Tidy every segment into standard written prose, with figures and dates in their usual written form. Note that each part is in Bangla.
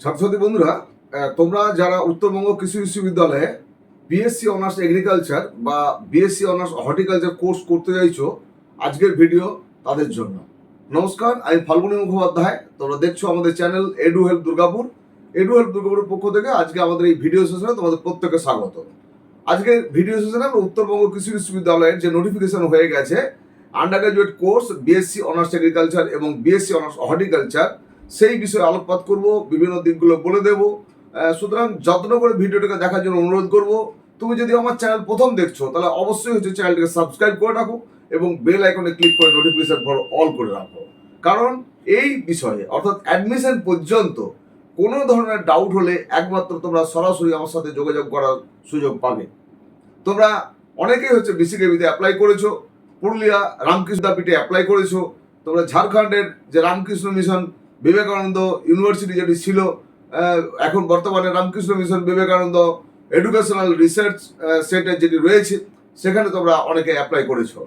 ছাত্রছাত্রী বন্ধুরা, তোমরা যারা উত্তরবঙ্গ কৃষি বিশ্ববিদ্যালয়ে বিএসসি অনার্স এগ্রিকালচার বা বিএসসি অনার্স হর্টিকালচার কোর্স করতে চাইছো, আজকের ভিডিও তাদের জন্য। নমস্কার, আমি ফাল্গুনী মুখোপাধ্যায়। তোমরা দেখছো আমাদের channel edu help Durgapur. Edu help দুর্গাপুরের পক্ষ থেকে আজকে আমাদের এই ভিডিও সেশনে তোমাদের প্রত্যেককে স্বাগত। আজকের ভিডিও সেশনে আমরা উত্তরবঙ্গ কৃষি বিশ্ববিদ্যালয়ের যে নোটিফিকেশন হয়ে গেছে under graduate course BSc honours agriculture এবং বিএসসি অনার্স হর্টিকালচার, সেই বিষয়ে আলোকপাত করব, বিভিন্ন দিকগুলো বলে দেব। সুতরাং যত্ন করে ভিডিওটাকে দেখার জন্য অনুরোধ করব। তুমি যদি আমার চ্যানেল প্রথম দেখছো তাহলে অবশ্যই চ্যানেলটিকে সাবস্ক্রাইব করে রাখো এবং বেল আইকনে ক্লিক করে নোটিফিকেশন ফর অল করে রাখো। কারণ এই বিষয়ে অর্থাৎ অ্যাডমিশন পর্যন্ত কোনো ধরনের ডাউট হলে একমাত্র তোমরা সরাসরি আমার সাথে যোগাযোগ করার সুযোগ পাবে। তোমরা অনেকেই বিসিকেবিতে অ্যাপ্লাই করেছো, পুরুলিয়া রামকৃষ্ণ বিদ্যাপীঠে অ্যাপ্লাই করেছো, তোমরা ঝাড়খণ্ডের যে রামকৃষ্ণ মিশন বিবেকানন্দ ইউনিভার্সিটি যেটি ছিল, এখন বর্তমানে Ramakrishna mission Vivekananda educational research centre যেটি রয়েছে, সেখানে তোমরা অনেকে অ্যাপ্লাই করেছো।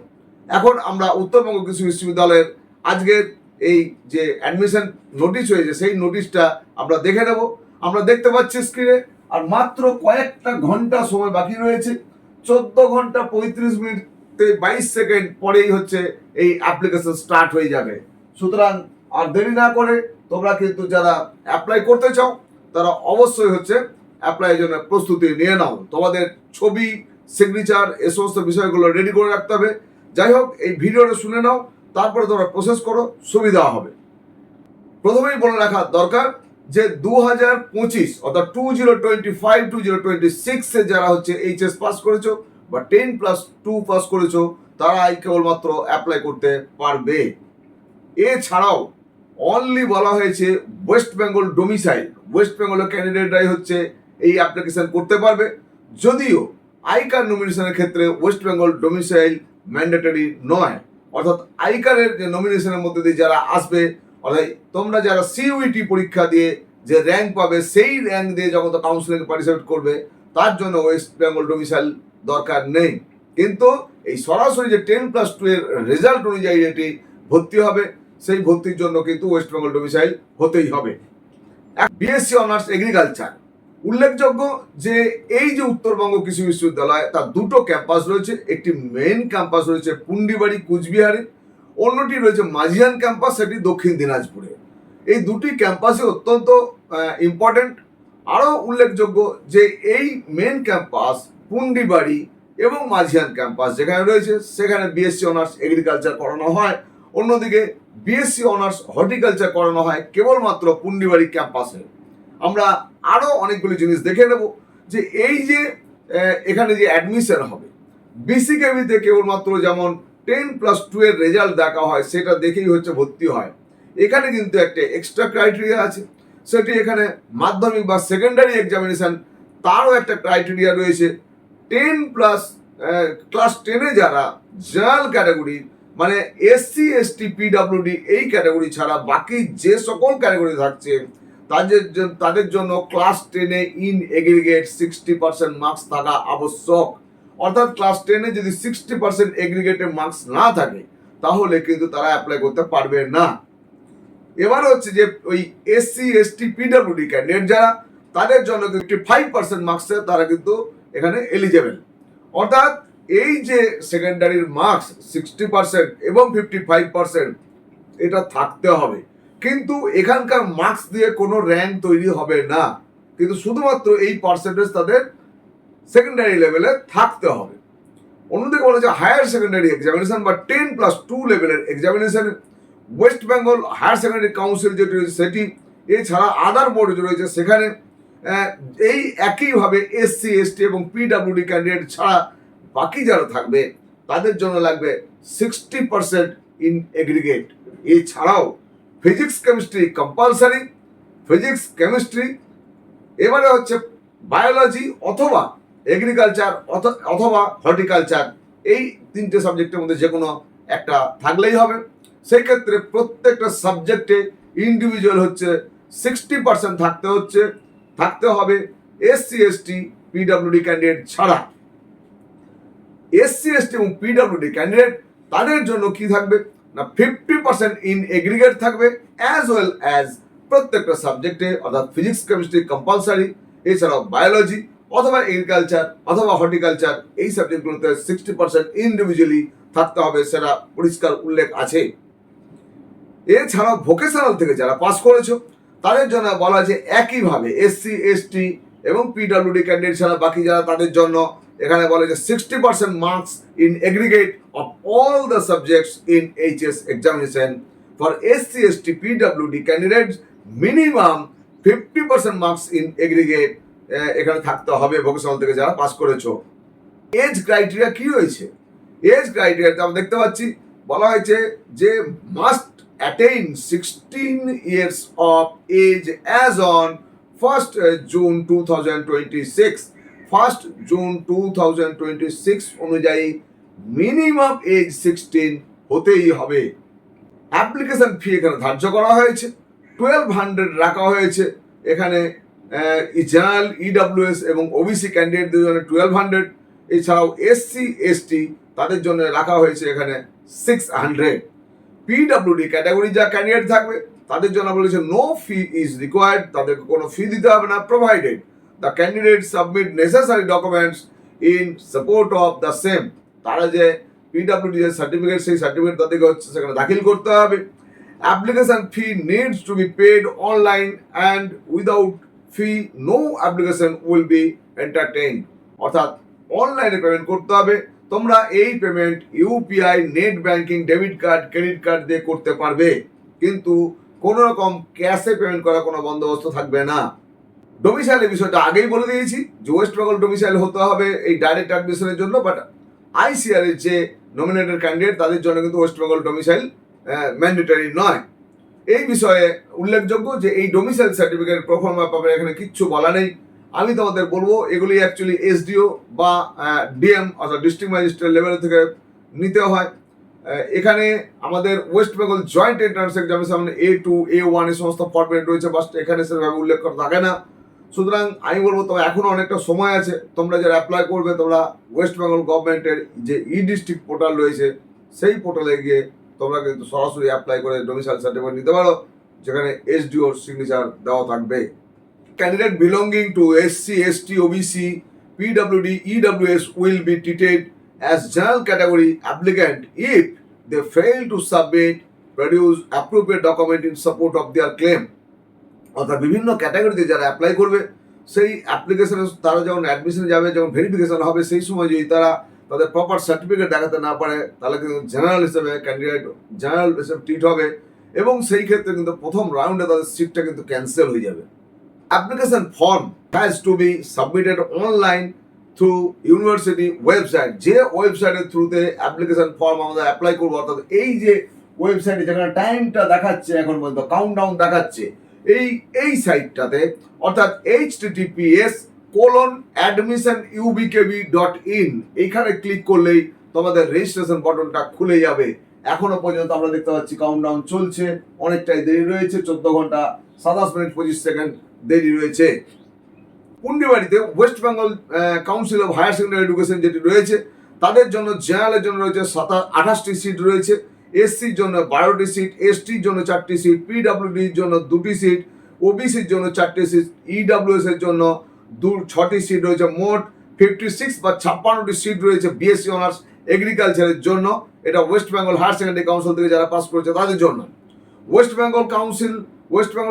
এখন আমরা উত্তরবঙ্গ কৃষি বিশ্ববিদ্যালয়ের আজকের এই যে অ্যাডমিশন নোটিশ হয়েছে সেই নোটিশটা আমরা দেখে নেব। আমরা দেখতে পাচ্ছি স্ক্রিনে, আর মাত্র কয়েকটা ঘন্টা সময় বাকি রয়েছে। 14 ঘন্টা 35 মিনিট 22 সেকেন্ড পরেই এই অ্যাপ্লিকেশন স্টার্ট হয়ে যাবে। সুতরাং আর দেরি না করে তোমরা কিন্তু যারা অ্যাপ্লাই করতে চাও তারা অবশ্যই অ্যাপ্লাইয়ের জন্য প্রস্তুতি নিয়ে নাও। তোমাদের ছবি, সিগনেচার, এই সমস্ত বিষয়গুলো রেডি করে রাখতে হবে। যাই হোক, এই ভিডিওটা শুনে নাও, তারপরে তোমরা প্রসেস করো, সুবিধা হবে। প্রথমেই বলে রাখা দরকার যে 2025 অর্থাৎ 2025-2026 যারা এইচএস পাস করেছো বা 10+2 পাস করেছো তারাই কেবলমাত্র অ্যাপ্লাই করতে পারবে। এছাড়াও অনলি বলা হয়েছে ওয়েস্ট বেঙ্গল ডোমিসাইল, ওয়েস্ট বেঙ্গলের ক্যান্ডিডেটরাই এই অ্যাপ্লিকেশন করতে পারবে। যদিও আইকার নমিনেশনের ক্ষেত্রে ওয়েস্ট বেঙ্গল ডোমিসাইল ম্যান্ডেটরি নয়, অর্থাৎ আইকারের যে নমিনেশনের মধ্যে দিয়ে যারা আসবে, অর্থাৎ তোমরা যারা সিইউটি পরীক্ষা দিয়ে যে র্যাঙ্ক পাবে সেই র্যাঙ্ক দিয়ে যখন কাউন্সিলিং পার্টিসিপেট করবে তার জন্য ওয়েস্ট বেঙ্গল ডোমিসাইল দরকার নেই। কিন্তু এই সরাসরি যে 10+2 এর রেজাল্ট অনুযায়ী এটি ভর্তি হবে, সেই ভর্তির জন্য কিন্তু ওয়েস্ট বেঙ্গল ডোমিসাইল হতেই হবে। বিএসসি অনার্স এগ্রিকালচার উল্লেখযোগ্য যে এই যে উত্তরবঙ্গ কৃষি বিশ্ববিদ্যালয় তার দুটো ক্যাম্পাস রয়েছে। একটি মেইন ক্যাম্পাস রয়েছে পুন্ডিবাড়ি কুচবিহারে, অন্যটি রয়েছে মাঝিয়ান ক্যাম্পাস, সেটি দক্ষিণ দিনাজপুরে। এই দুটি ক্যাম্পাসে অত্যন্ত ইম্পর্টেন্ট। আরও উল্লেখযোগ্য যে এই মেন ক্যাম্পাস পুন্ডিবাড়ি এবং মাঝিয়ান ক্যাম্পাস যেখানে রয়েছে সেখানে বিএসসি অনার্স এগ্রিকালচার করানো হয়, অন্যদিকে বিএসসি অনার্স হর্টিকালচার করানো হয় কেবলমাত্র পুন্ডিবাড়ি ক্যাম্পাসে। আমরা আরও অনেকগুলি জিনিস দেখে নেব যে এই যে এখানে যে অ্যাডমিশন হবে বিসিকেবিতে কেবলমাত্র যেমন 10+2 এর রেজাল্ট দেখা হয় সেটা দেখেই ভর্তি হয়। এখানে কিন্তু একটা এক্সট্রা ক্রাইটেরিয়া আছে, সেটি এখানে মাধ্যমিক বা সেকেন্ডারি এক্সামিনেশন তারও একটা ক্রাইটেরিয়া রয়েছে। 10+ ক্লাস 10-এ যারা জেনারেল ক্যাটাগরি মানে এসসি এসটি পিডাব্লিউডি এই ক্যাটাগরি ছাড়া বাকি যে সকল ক্যাটাগরি থাকছে তাদের জন্য ক্লাস 10-এ ইন এগ্রিগেট 60% মার্কস থাকা আবশ্যক। অর্থাৎ ক্লাস 10-এ যদি 60% এগ্রিগেটের মার্কস না থাকে তাহলে কিন্তু তারা অ্যাপ্লাই করতে পারবে না। এবার যে ওই এসসি এসটি পিডাব্লিউডি ক্যান্ডিডেট যারা, তাদের জন্য 55% মার্কসে তারা কিন্তু এখানে এলিজেবল। অর্থাৎ এই যে সেকেন্ডারির মার্কস 60% এবং 55% এটা থাকতে হবে। কিন্তু এখানকার মার্কস দিয়ে কোনো র্যাঙ্ক তৈরি হবে না, কিন্তু শুধুমাত্র এই পার্সেন্টেজ তাদের সেকেন্ডারি লেভেলে থাকতে হবে। অন্যদিকে বলা যায় হায়ার সেকেন্ডারি এক্সামিনেশন বা 10+2 লেভেলের examination West Bengal higher secondary council যেটি রয়েছে সেটি, এছাড়া আদার বোর্ড রয়েছে সেখানে এই একইভাবে এসসি এসটি এবং পিডাব্লিউডি ক্যান্ডিডেট ছাড়া বাকি যারা থাকবে তাদের জন্য লাগবে 60% ইন এগ্রিগেট। এছাড়াও physics chemistry compulsory, physics chemistry, এবারে বায়োলজি অথবা এগ্রিকালচার অথবা হর্টিকালচার, এই তিনটে সাবজেক্টের মধ্যে যে কোনো একটা থাকলেই হবে। সেই ক্ষেত্রে প্রত্যেকটা সাবজেক্টে ইন্ডিভিজুয়াল 60% থাকতে হবে এসসি এসটি পিডাব্লিউডি ক্যান্ডিডেট ছাড়া। এসসি এসটি এবং পিডাব্লিউডি ক্যান্ডিডেট তাদের জন্য কি থাকবে না 50% ইন এগ্রিগেট থাকবে, অ্যাজ ওয়েল অ্যাজ প্রত্যেকটা সাবজেক্টে, অর্থাৎ ফিজিক্স কেমিস্ট্রি কম্পালসারি, এছাড়াও বায়োলজি অথবা এগ্রিকালচার অথবা হর্টিকালচার, এই সাবজেক্টগুলোতে 60% ইন্ডিভিজুয়ালি থাকতে হবে, সেটা পরিষ্কার উল্লেখ আছে। এছাড়াও ভোকেশনাল থেকে যারা পাস করেছো তাদের জন্য বলা হয়েছে একইভাবে এসসি এসটি এবং পিডব্লিউডি ক্যান্ডিডেট ছাড়া বাকি যারা, তাদের জন্য এখানে বলা হয়েছে 60% marks in aggregate of all the subjects in HS examination. For SC ST PWD candidates minimum 50% marks in aggregate এখানে থাকতে হবে ভোকেশনাল থেকে যারা পাস করেছো। এজ ক্রাইটেরিয়া কি রয়েছে? এজ ক্রাইটেরিয়াতে আমরা দেখতে পাচ্ছি বলা হয়েছে যে must attain 16 years of age as on 1st June 2026. 1st June 2026 অনুযায়ী মিনিমাম এজ 16 হতেই হবে। অ্যাপ্লিকেশন ফি এখানে ধার্য করা হয়েছে, 1200 রাখা হয়েছে এখানে জেনারেল, ইডব্লিউএস এবং ওবিসি ক্যান্ডিডেটদের জন্য 1200, এছাড়াও এসসি এসটি তাদের জন্য রাখা হয়েছে এখানে 600। পিডব্লিউডি ক্যাটাগরি যা ক্যান্ডিডেট থাকবে তাদের জন্য বলেছে নো ফি ইজ রিকোয়ার্ড, তাদেরকে কোনো ফি দিতে হবে না, provided the candidate submit necessary documents in support of the same. তারা যে পিডব্লিউডি যে সার্টিফিকেট, সেই সার্টিফিকেট তাদেরকে হচ্ছে সেখানে দাখিল করতে হবে। Application fee needs to be paid online and without fee no application will be entertained, অর্থাৎ অনলাইনে পেমেন্ট করতে হবে। তোমরা এই payment UPI, net banking, debit card, credit card দিয়ে করতে পারবে, কিন্তু কোনো রকম ক্যাশে পেমেন্ট করার কোনো বন্দোবস্ত থাকবে না। ডোমিসাইলের বিষয়টা আগেই বলে দিয়েছি যে ওয়েস্ট বেঙ্গল ডোমিসাইল হতে হবে এই ডাইরেক্ট অ্যাডমিশনের জন্য, বাট আইসিআর এর যে নমিনেটেড ক্যান্ডিডেট তাদের জন্য কিন্তু ওয়েস্ট বেঙ্গল ডোমিসাইল ম্যান্ডেটরি নয়। এই বিষয়ে উল্লেখযোগ্য যে এই ডোমিসাইল সার্টিফিকেট প্রফর্মা পাবে, এখানে কিচ্ছু বলা নেই। আমি তোমাদের বলবো এগুলি অ্যাকচুয়ালি এসডিও বা ডিএম অর্থাৎ ডিস্ট্রিক্ট ম্যাজিস্ট্রেট লেভেল থেকে নিতে হয়। এখানে আমাদের West Bengal joint entrance examination A2 A1 এই সমস্ত ফরম্যাট রয়েছে, বাট এখানে সেভাবে উল্লেখ করা থাকে না। সুতরাং আমি বলবো তবে এখনো অনেকটা সময় আছে, তোমরা যারা অ্যাপ্লাই করবে তোমরা ওয়েস্ট বেঙ্গল গভর্নমেন্টের যে ই ডিস্ট্রিক্ট পোর্টাল রয়েছে সেই পোর্টালে গিয়ে তোমরা কিন্তু সরাসরি অ্যাপ্লাই করে ডোমিসাইল সার্টিফিকেট নিতে পারো, যেখানে এসডিওর সিগনেচার দেওয়া থাকবে। Candidate belonging to SC, ST, OBC, PWD, EWS will be treated as general category applicant if they fail to submit, produce appropriate document in support of their claim. অর্থাৎ বিভিন্ন ক্যাটাগরিতে যারা অ্যাপ্লাই করবে সেই অ্যাপ্লিকেশনে তারা যখন অ্যাডমিশনে যাবে, যখন ভেরিফিকেশন হবে, সেই সময় যদি তারা তাদের প্রপার সার্টিফিকেট দেখাতে না পারে তাহলে কিন্তু জেনারেল হিসেবে ক্যান্ডিডেট জেনারেল হিসেবে ট্রিট হবে, এবং সেই ক্ষেত্রে কিন্তু প্রথম রাউন্ডে তাদের সিটটা কিন্তু ক্যান্সেল হয়ে যাবে। Application form has to be submitted online through university website। যে ওয়েবসাইটের থ্রুতে অ্যাপ্লিকেশন ফর্ম আমরা অ্যাপ্লাই করবো, অর্থাৎ এই যে ওয়েবসাইটে যেখানে টাইমটা দেখাচ্ছে এখন পর্যন্ত কাউন্টডাউন দেখাচ্ছে এই সাইটটাতে, অর্থাৎ https://admissionubkb.in এইখানে ক্লিক করলেই তোমাদের রেজিস্ট্রেশন বাটনটা খুলে যাবে। এখনো পর্যন্ত আমরা দেখতে পাচ্ছি কাউন্টডাউন চলছে, অনেকটাই দেরি রয়েছে, 14 ঘন্টা 27 মিনিট 25 সেকেন্ড দেরি রয়েছে। পুন্ডিবাড়িতে West Bengal council of higher secondary education যেটি রয়েছে তাদের জন্য জেনারেলের জন্য রয়েছে 28টি সিট রয়েছে, এসসির জন্য 12টি সিট, এসটির জন্য 4টি সিট, পিডব্লিউডির জন্য 2টি সিট, ওবিসির জন্য 4টি সিট, ইডব্লিউএস এর জন্য 6টি সিট রয়েছে। মোট 56 বা 56টি সিট রয়েছে বিএসসি অনার্স এগ্রিকালচারের জন্য। এটা West Bengal higher secondary council থেকে যারা পাস করেছে তাদের জন্য। West Bengal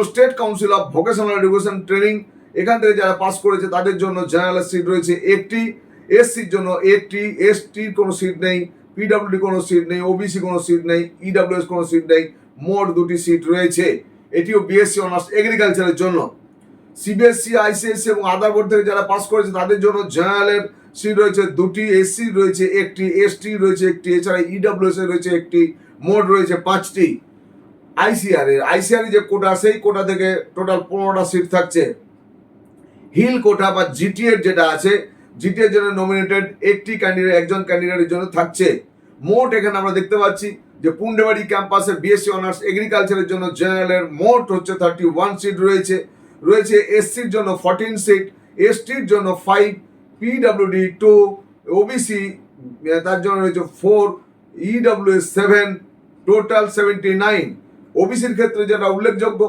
state council of vocational education training এখান থেকে যারা পাস করেছে তাদের জন্য জেনারেল সিট রয়েছে 1টি, এসসির জন্য 1টি, এসটির কোনো সিট নেই, পিডব্লিউডি কোনো সিট নেই, ওবিসি কোনো সিট নেই, ইডব্লিউএস কোনো সিট নেই, মোট 2টি সিট রয়েছে। এটিও বিএসসি অনার্স এগ্রিকালচারের জন্য। সিবিএসসি, আইসিএসসি এবং আদার বোর্ড থেকে যারা পাস করেছে তাদের জন্য জেনারেলের সিট রয়েছে 2টি, এসসি রয়েছে 1টি, এসটি রয়েছে 1টি, এছাড়া ইডব্লিউএস রয়েছে 1টি, মোট রয়েছে 5টি। আইসিআর যে কোটা, সেই কোটা থেকে টোটাল 15টা সিট থাকছে। হিল কোটা বা জিটিএর যেটা আছে, জিটিএর জন্য নমিনেটেড একজন ক্যান্ডিডেটের জন্য থাকছে। মোট এখানে আমরা দেখতে পাচ্ছি যে পুন্ডেবাড়ি ক্যাম্পাসে বিএসসি অনার্স এগ্রিকালচারের জন্য জেনারেলের মোট হচ্ছে 31 সিট রয়েছে এসসির জন্য 14 সিট, এসটির জন্য 5, পিডব্লিউডি 2, ওবিসি তার জন্য রয়েছে 4, ইডব্লিউএস 7, টোটাল 79। ওবিসির ক্ষেত্রে যেটা উল্লেখযোগ্য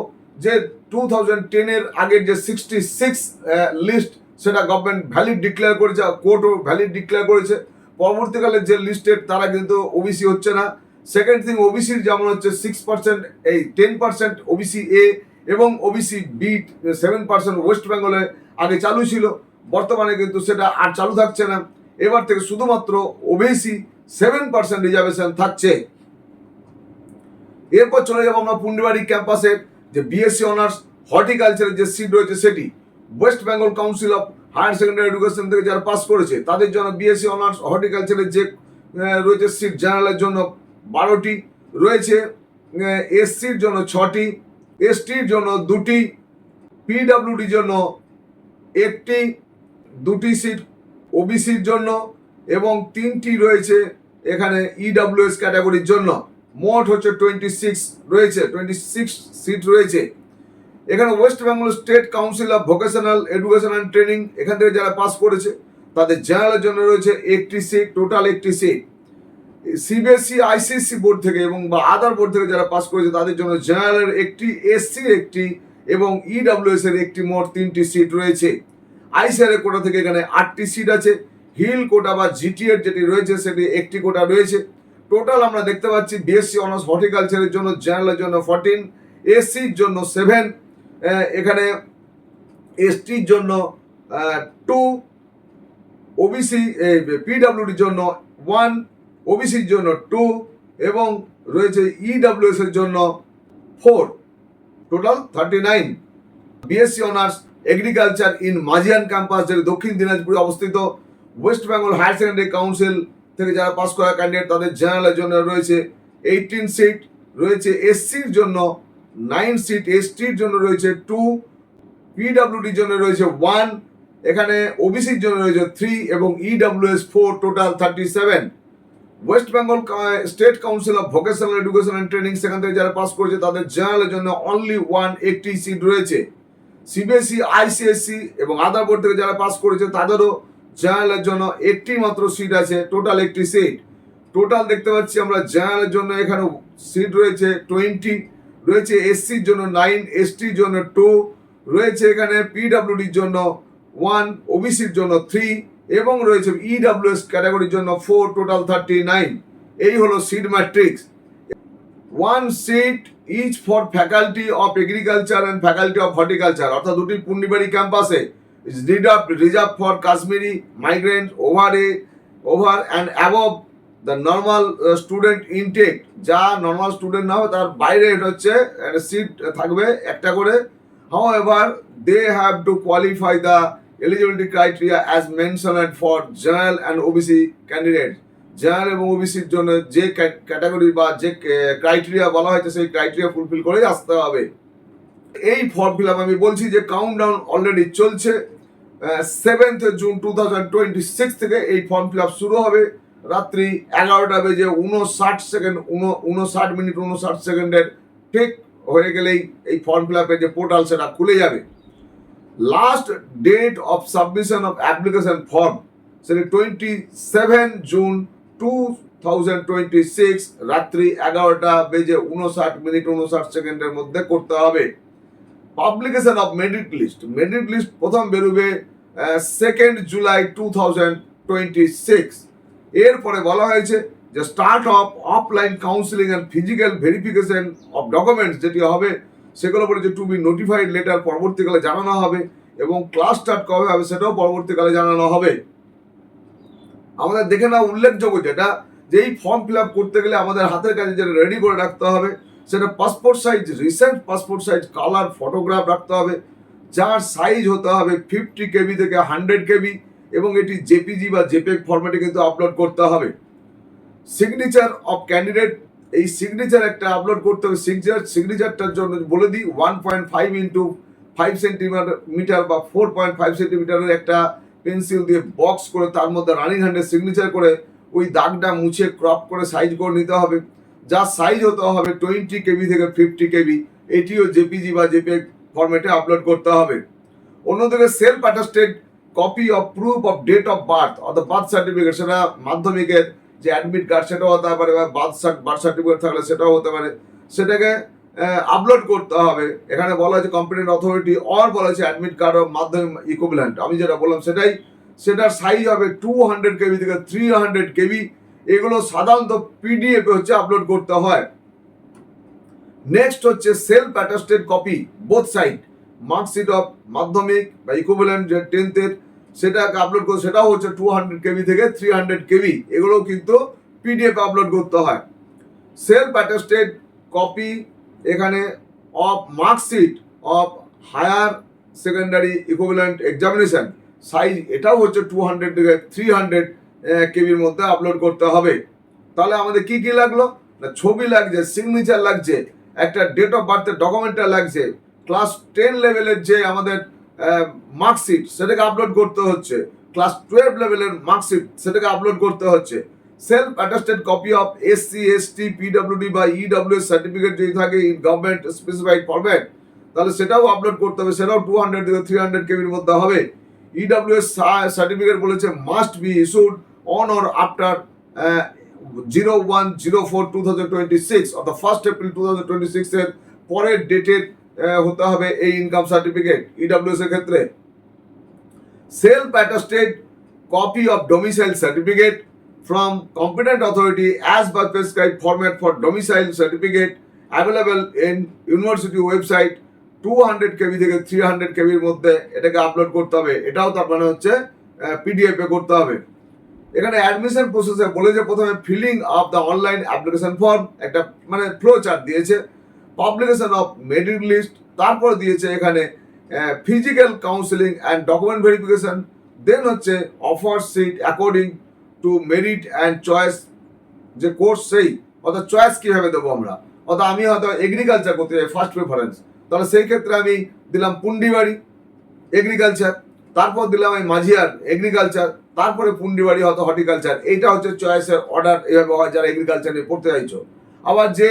যে 2010-এর আগের যে 66 লিস্ট সেটা গভর্নমেন্ট ভ্যালিড ডিক্লেয়ার করেছে, কোর্টও ভ্যালিড ডিক্লেয়ার করেছে। পরবর্তীকালে যে লিস্টেড তারা কিন্তু ওবিসি হচ্ছে না। সেকেন্ড থিং, ওবিসির যেমন হচ্ছে 6%, এই 10% ওবিসি এ এবং ওবিসি বি 7% ওয়েস্ট বেঙ্গলে আগে চালু ছিল, বর্তমানে কিন্তু সেটা আর চালু থাকছে না। এবার থেকে শুধুমাত্র ওবিসি 7% রিজার্ভেশন থাকছে। এরপর চলে যাবো আমরা পুন্ডিবাড়ি ক্যাম্পাসে যে বিএসসি অনার্স হর্টিকালচারের যে সিট রয়েছে সেটি West Bengal council of higher secondary education থেকে যারা পাস করেছে তাদের জন্য বিএসসি অনার্স হর্টিকালচারের যে রয়েছে সিট, জেনারেলের জন্য 12টি রয়েছে, এসসির জন্য 6টি, এসটির জন্য 2টি, পিডব্লিউডির জন্য 1টি, 2টি সিট ওবিসির জন্য এবং 3টি রয়েছে এখানে ইডব্লিউএস ক্যাটাগরির জন্য। মোট হচ্ছে 26 রয়েছে, 26 সিট রয়েছে। এখানে West Bengal state council of vocational education and training এখান থেকে যারা পাস করেছে তাদের জেনারেলের জন্য রয়েছে 1টি সিট, টোটাল 1টি সিট। সিবিএসসি আইসিএসসি বোর্ড থেকে এবং বা আদার বোর্ড থেকে যারা পাস করেছে তাদের জন্য জেনারেলের 1টি, এসসির 1টি এবং ইডব্লিউএস এর 1টি, মোট 3টি সিট রয়েছে। আইসিআর এর কোটা থেকে এখানে 8টি সিট আছে। হিল কোটা বা জিটিএর যেটি রয়েছে সেটি 1টি কোটা রয়েছে। টোটাল আমরা দেখতে পাচ্ছি বিএসসি অনার্স হর্টিকালচারের জন্য জেনারেলের জন্য 14, এসসির জন্য 7, এখানে এসটির জন্য 2, ওবিসি পিডব্লিউডির জন্য 1, ওবিসির জন্য 2 এবং রয়েছে ইডব্লিউএস এর জন্য 4, total 39। BSc honours agriculture in Majhian campus যেটি দক্ষিণ দিনাজপুরে অবস্থিত, West Bengal higher secondary council থেকে যারা পাস করা ক্যান্ডিডেট তাদের জেনারেলের জন্য রয়েছে 18 সিট, রয়েছে এসসির জন্য 9 সিট, এসটির জন্য রয়েছে 2, পিডব্লিউডির জন্য রয়েছে 1, এখানে ওবিসির জন্য রয়েছে 3 এবং EWS 4, total 37। West Bengal state council of vocational education and training সেখান থেকে যারা পাস করেছে তাদের জেনারেলের জন্য অনলি 180 সিট রয়েছে। সিবিএসসি, আইসিএসসি এবং আদার বোর্ড থেকে যারা পাস করেছে তাদেরও জেনারেলের জন্য 1টি মাত্র সিট আছে, টোটাল 1টি সিট। টোটাল দেখতে পাচ্ছি আমরা জেনারেলের জন্য এখানে সিট রয়েছে 20, রয়েছে এসসির জন্য 9, এসটির জন্য 2, রয়েছে এখানে পিডব্লিউডির জন্য 1, ওবিসির জন্য 3 এবং রয়েছে ইডব্লিউএস ক্যাটাগরির জন্য 4, টোটাল 39। এই হলো seat matrix. 1 seat each for faculty of agriculture and faculty of horticulture, অর্থাৎ দুটি পুন্ডিবাড়ি ক্যাম্পাসে reserve for Kashmiri migrant over and above the normal student intake, যা নর্মাল স্টুডেন্ট না হবে তার বাইরে এটা হচ্ছে সিট থাকবে একটা করে। However they have to qualify the eligibility criteria as mentioned for general and OBC candidates। General এবং ওবিসির জন্য যে ক্যাটাগরি বা যে ক্রাইটেরিয়া বলা হয়েছে সেই ক্রাইটেরিয়া ফুলফিল করেই আসতে হবে। এই ফর্ম ফিল আপ আমি বলছি যে কাউন্টডাউন অলরেডি চলছে। 7th জুন 2026 থেকে এই ফর্ম ফিল আপ শুরু হবে। রাত্রি 11টা বেজে 59 মিনিট 59 সেকেন্ডের ঠিক হয়ে গেলেই এই ফর্ম ফিল আপের যে পোর্টাল সেটা খুলে যাবে। Last date of submission of application form সেটা 27 জুন 2026 রাত্রি 11টা বেজে 59 মিনিট 59 সেকেন্ডের মধ্যে করতে হবে। পাবলিকেশন অফ মেরিট লিস্ট প্রথম বেরোবে 2nd জুলাই 2026। এরপরে বলা হয়েছে যে start of offline counselling and physical verification of documents যেটি হবে সেগুলো বলেছে টু বি নোটিফাইড লেটার পরবর্তীকালে জানানো হবে এবং ক্লাস স্টার্ট কবে হবে সেটাও পরবর্তীকালে জানানো হবে। আমাদের দেখে না উল্লেখযোগ্য যেটা যে এই ফর্ম ফিল আপ করতে গেলে আমাদের হাতের কাছে যেটা রেডি করে রাখতে হবে সেটা passport size, recent passport size colour photograph রাখতে হবে, যার সাইজ হতে হবে 50 KB থেকে 100 KB এবং এটি জেপিজি বা জেপেগ ফরম্যাটে কিন্তু আপলোড করতে হবে। সিগনেচার অফ ক্যান্ডিডেট, এই সিগনেচার একটা আপলোড করতে হবে। সিগনেচারটার জন্য বলে দিই 1.5 ইন্টু 5 সেন্টিমিটার বা 4.5 সেন্টিমিটারের একটা পেন্সিল দিয়ে বক্স করে তার মধ্যে রানিং হ্যান্ডে সিগনেচার করে ওই দাগটা মুছে ক্রপ করে সাইজ করে নিতে হবে, যার সাইজ হতে হবে 20 KB থেকে 50 KB। এটিও জেপিজি বা জেপেগ ফরম্যাটে আপলোড করতে হবে। অন্যদিকে self attested copy of proof of date of birth অর্থাৎ বার্থ সার্টিফিকেট, সেটা মাধ্যমিকের যে অ্যাডমিট কার্ড সেটাও হতে পারে বা বার্থ সার্টিফিকেট থাকলে সেটাও হতে পারে, সেটাকে আপলোড করতে হবে। এখানে বলা হয়েছে কম্পিটেন্ট অথরিটি অর বলা হয়েছে অ্যাডমিট কার্ড অফ মাধ্যমিক ইকুইভ্যালেন্ট। আমি যেটা বললাম সেটার সাইজ হবে 200 কেবি থেকে 300 কেবি। এগুলো সাধারণত পিডিএফ হচ্ছে আপলোড করতে হয়। নেক্সট হচ্ছে self attested copy both side, marksheet of মাধ্যমিক বা ইকুইভ্যালেন্ট যে 10th এর সেটাকে আপলোড করতে, সেটাও হচ্ছে 200 কেবি থেকে 300 কেবি। এগুলো কিন্তু পিডিএফ আপলোড করতে হয়। সেলফ অ্যাটাস্টেড কপি এখানে of marksheet of higher secondary equivalent examination size, এটাও হচ্ছে 200 থেকে 300 কেবির মধ্যে আপলোড করতে হবে। তাহলে আমাদের কি কি লাগলো না, ছবি লাগছে, সিগনেচার লাগছে, একটা ডেট অফ বার্থের ডকুমেন্টটা লাগছে, ক্লাস 10 লেভেলের যে আমাদের মার্কশিট সেটাকে আপলোড করতে হচ্ছে, ক্লাস 12 লেভেলের মার্কশিট সেটাকে আপলোড করতে হচ্ছে। Self attested copy of SC ST PWD বা ইডব্লিউএস সার্টিফিকেট যদি থাকে ইন গভর্নমেন্ট স্পেসিফাইড ফরম্যাট, তাহলে সেটাও আপলোড করতে হবে, সেটাও 200 থেকে 300 কেবির মধ্যে হবে। ইডব্লিউএস সার্টিফিকেট বলেছে must be issued on or after 01/04/2026 অর্থাৎ 1 এপ্রিল 2026 এর পরের ডেটের হতে হবে এই ইনকাম সার্টিফিকেট ইডব্লিউএস এর ক্ষেত্রে। Self attested copy of domicile certificate from competent authority as per prescribed format for domicile certificate available in university website 200 KB থেকে 300 KB এর মধ্যে এটাকে আপলোড করতে হবে। এটাও তার মানে হচ্ছে পিডিএফ এ করতে হবে। এখানে অ্যাডমিশন প্রসেসে বলেছে প্রথমে filling of the online application form, একটা মানে ফ্লো চার্ট দিয়েছে, পাবলিকেশন অফ মেরিট লিস্ট, তারপর দিয়েছে এখানে physical counselling and document verification, then হচ্ছে offer seat according to merit and choice যে কোর্স, সেই অর্থাৎ চয়েস কীভাবে দেবো আমরা, অর্থাৎ আমি হয়তো এগ্রিকালচার করতে চাই ফার্স্ট প্রেফারেন্স, তাহলে সেই ক্ষেত্রে আমি দিলাম পুন্ডিবাড়ি এগ্রিকালচার, তারপর দিলাম আমি মাঝিয়ার এগ্রিকালচার, তারপরে পুন্ডিবাড়ি হয়তো হর্টিকালচার। এইটা হচ্ছে চয়েসের অর্ডার, এভাবে হয় যারা এগ্রিকালচার নিয়ে পড়তে চাইছো। আবার যে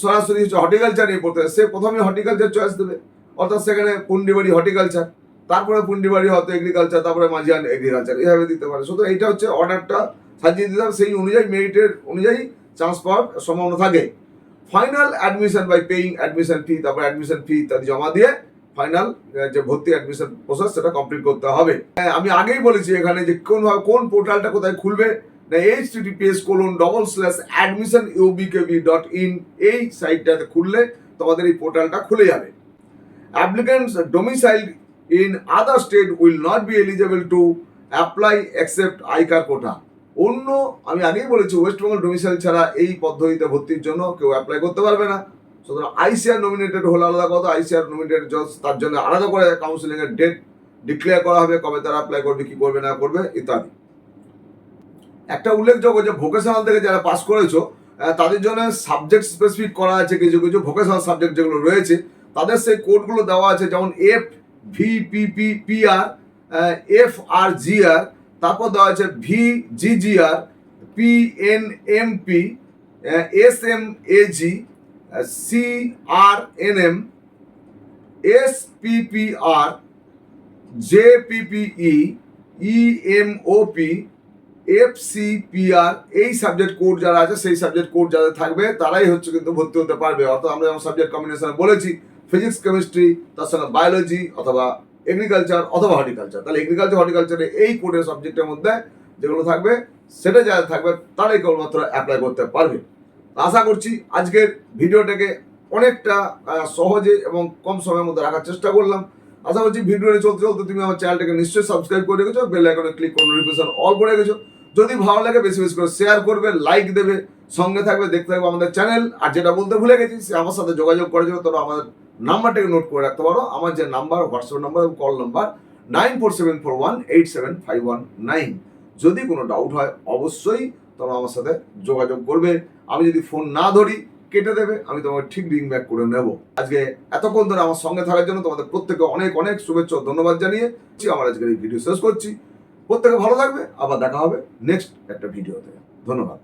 সরাসরি হচ্ছে হর্টিকালচার নিয়ে পড়তে চাই সে প্রথমে হর্টিকালচার চয়েস দেবে, অর্থাৎ সেখানে পুন্ডিবাড়ি হর্টিকালচার, তারপরে পুন্ডিবাড়ি হয়তো এগ্রিকালচার, তারপরে মাঝিয়ান এগ্রিকালচার, এইভাবে দিতে পারে। সুতরাং এইটা হচ্ছে অর্ডারটা সাজিয়ে দিতে হবে, সেই অনুযায়ী মেরিটের অনুযায়ী চান্স পাওয়ার সম্ভাবনা থাকে। Final admission by paying admission fee, তারপরে অ্যাডমিশন ফি ইত্যাদি জমা দিয়ে ফাইনাল যে ভর্তি অ্যাডমিশন প্রসেস সেটা কমপ্লিট করতে হবে। আমি আগেই বলেছি এখানে যে কোন পোর্টালটা কোথায় খুলবে না, https://admissionubkb.in এই সাইটটাতে খুললে তোমাদের এই পোর্টালটা খুলে যাবে। Applicants domicile in other state will not be eligible to apply except আইকার কোটা। অন্য আমি আগেই বলেছি ওয়েস্ট বেঙ্গল ডোমিসাইল ছাড়া এই পদ্ধতিতে ভর্তির জন্য কেউ অ্যাপ্লাই করতে পারবে না। সুতরাং আইসিআর নমিনেটেড হলে আলাদা কথা, আইসিআর নমিনেটেড তার জন্য আলাদা করে কাউন্সিলিং এর ডেট ডিক্লেয়ার করা হবে, কবে তারা অ্যাপ্লাই করবে, কি করবে না করবে ইত্যাদি। একটা উল্লেখযোগ্য যে ভোকেশনাল থেকে যারা পাস করেছো তাদের জন্য সাবজেক্ট স্পেসিফিক করা আছে, কিছু কিছু ভোকেশনাল সাবজেক্ট যেগুলো রয়েছে তাদের সেই কোডগুলো দেওয়া আছে, যেমন VPPPR, FRGR, তারপর দেওয়া আছে VGGR, PNMP, SMAG, CRNM, SPPR, JPPE, EMOP, FCPR। এই সাবজেক্ট কোড যারা আছে সেই সাবজেক্ট কোড যাদের থাকবে তারাই হচ্ছে কিন্তু ভর্তি হতে পারবে। অর্থাৎ আমরা যেমন সাবজেক্ট কম্বিনেশন বলেছি ফিজিক্স কেমিস্ট্রি, তার সঙ্গে বায়োলজি অথবা এগ্রিকালচার অথবা হর্টিকালচার, তাহলে এগ্রিকালচার হর্টিকালচারে এই কোডের সাবজেক্টের মধ্যে যেগুলো থাকবে সেটা যারা থাকবে তারাই কেবলমাত্র অ্যাপ্লাই করতে পারবে। আশা করছি আজকের ভিডিওটাকে অনেকটা সহজে এবং কম সময়ের মধ্যে রাখার চেষ্টা করলাম। আশা করছি ভিডিওটা চলতে চলতে তুমি আমার চ্যানেলটাকে নিশ্চয়ই সাবস্ক্রাইব করে রেখেছো, বেল আইকনে ক্লিক করে নোটিফিকেশন অল করে রেখেছো। যদি ভালো লাগে বেশি বেশি করে শেয়ার করবে, লাইক দেবে, সঙ্গে থাকবে, দেখতে থাকবে আমাদের চ্যানেল। আর যেটা বলতে ভুলে গেছি সে আমার সাথে যোগাযোগ করার জন্য তোমরা আমাদের নাম্বারটাকে নোট করে রাখতে পারো। আমার যে নাম্বার, হোয়াটসঅ্যাপ নাম্বার এবং কল নাম্বার 9474187519। যদি কোনো ডাউট হয় অবশ্যই তোমরা আমার সাথে যোগাযোগ করবে। আমি যদি ফোন না ধরি কেটে দেবে, আমি তোমাকে ঠিক রিং ব্যাক করে নেব। আজকে এতক্ষণ ধরে আমার সঙ্গে থাকার জন্য তোমাদের প্রত্যেকে অনেক অনেক শুভেচ্ছা ও ধন্যবাদ জানিয়ে আমার আজকের এই ভিডিও শেষ করছি। প্রত্যেকে ভালো থাকবে, আবার দেখা হবে নেক্সট একটা ভিডিওতে। ধন্যবাদ।